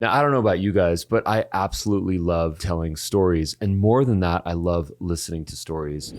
Now, I don't know about you guys, but I absolutely love telling stories. And more than that, I love listening to stories.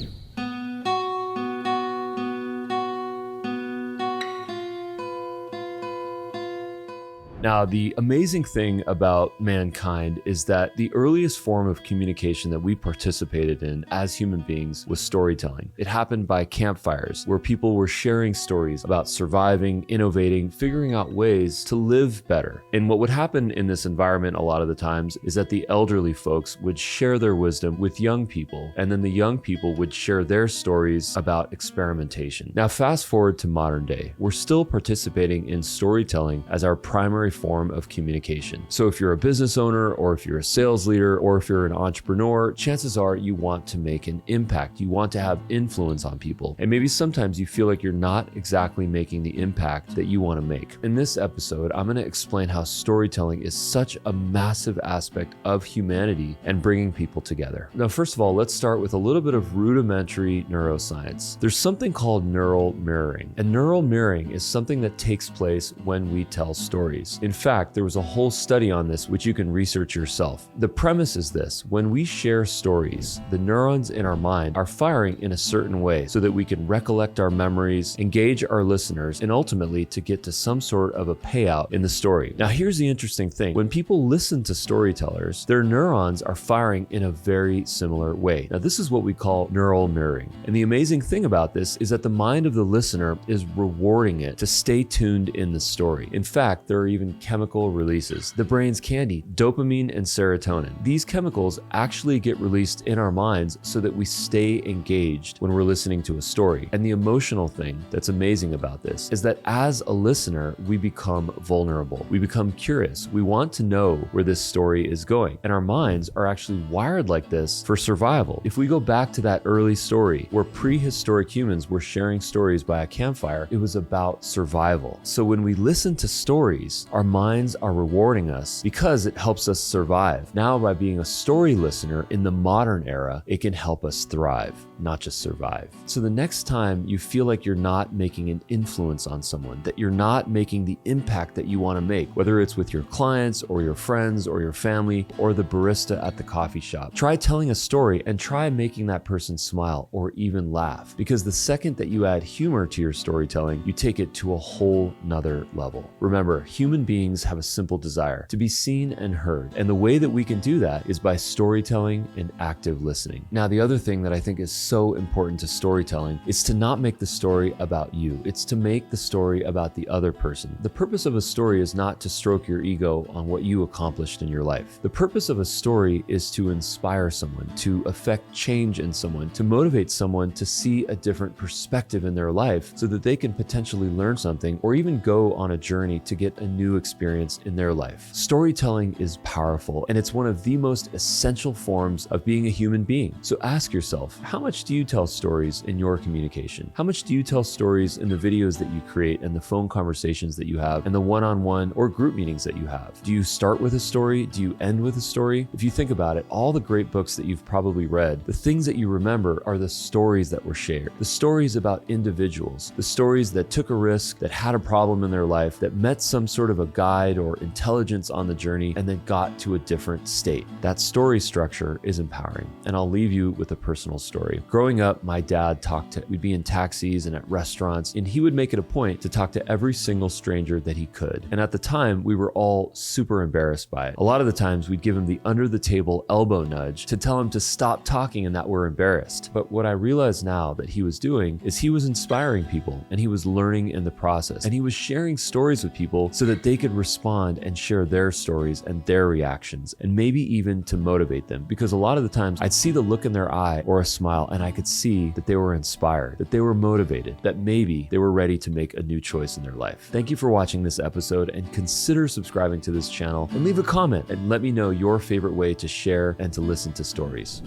Now, the amazing thing about mankind is that the earliest form of communication that we participated in as human beings was storytelling. It happened by campfires, where people were sharing stories about surviving, innovating, figuring out ways to live better. And what would happen in this environment a lot of the times is that the elderly folks would share their wisdom with young people, and then the young people would share their stories about experimentation. Now, fast forward to modern day, we're still participating in storytelling as our primary form of communication. So if you're a business owner, or if you're a sales leader, or if you're an entrepreneur, chances are you want to make an impact. You want to have influence on people. And maybe sometimes you feel like you're not exactly making the impact that you want to make. In this episode, I'm going to explain how storytelling is such a massive aspect of humanity and bringing people together. Now, first of all, let's start with a little bit of rudimentary neuroscience. There's something called neural mirroring. And neural mirroring is something that takes place when we tell stories. In fact, there was a whole study on this, which you can research yourself. The premise is this: when we share stories, the neurons in our mind are firing in a certain way so that we can recollect our memories, engage our listeners, and ultimately to get to some sort of a payout in the story. Now, here's the interesting thing. When people listen to storytellers, their neurons are firing in a very similar way. Now, this is what we call neural mirroring. And the amazing thing about this is that the mind of the listener is rewarding it to stay tuned in the story. In fact, there are even chemical releases. The brain's candy, dopamine and serotonin. These chemicals actually get released in our minds so that we stay engaged when we're listening to a story. And the emotional thing that's amazing about this is that as a listener, we become vulnerable. We become curious. We want to know where this story is going. And our minds are actually wired like this for survival. If we go back to that early story where prehistoric humans were sharing stories by a campfire, it was about survival. So when we listen to stories, our minds are rewarding us because it helps us survive. Now, by being a story listener in the modern era, it can help us thrive, not just survive. So the next time you feel like you're not making an influence on someone, that you're not making the impact that you want to make, whether it's with your clients or your friends or your family or the barista at the coffee shop, try telling a story and try making that person smile or even laugh. Because the second that you add humor to your storytelling, you take it to a whole nother level. Remember, human beings have a simple desire: to be seen and heard. And the way that we can do that is by storytelling and active listening. Now, the other thing that I think is so important to storytelling is to not make the story about you. It's to make the story about the other person. The purpose of a story is not to stroke your ego on what you accomplished in your life. The purpose of a story is to inspire someone, to affect change in someone, to motivate someone to see a different perspective in their life so that they can potentially learn something or even go on a journey to get a new experience in their life. Storytelling is powerful, and it's one of the most essential forms of being a human being. So ask yourself, how much do you tell stories in your communication? How much do you tell stories in the videos that you create and the phone conversations that you have and the one-on-one or group meetings that you have? Do you start with a story? Do you end with a story? If you think about it, all the great books that you've probably read, the things that you remember are the stories that were shared, the stories about individuals, the stories that took a risk, that had a problem in their life, that met some sort of a guide or intelligence on the journey, and then got to a different state. That story structure is empowering. And I'll leave you with a personal story. Growing up, my dad we'd be in taxis and at restaurants, and he would make it a point to talk to every single stranger that he could. And at the time, we were all super embarrassed by it. A lot of the times we'd give him the under the table elbow nudge to tell him to stop talking and that we're embarrassed. But what I realize now that he was doing is he was inspiring people, and he was learning in the process, and he was sharing stories with people so that they could respond and share their stories and their reactions, and maybe even to motivate them. Because a lot of the times I'd see the look in their eye or a smile, and I could see that they were inspired, that they were motivated, that maybe they were ready to make a new choice in their life. Thank you for watching this episode, and consider subscribing to this channel and leave a comment and let me know your favorite way to share and to listen to stories.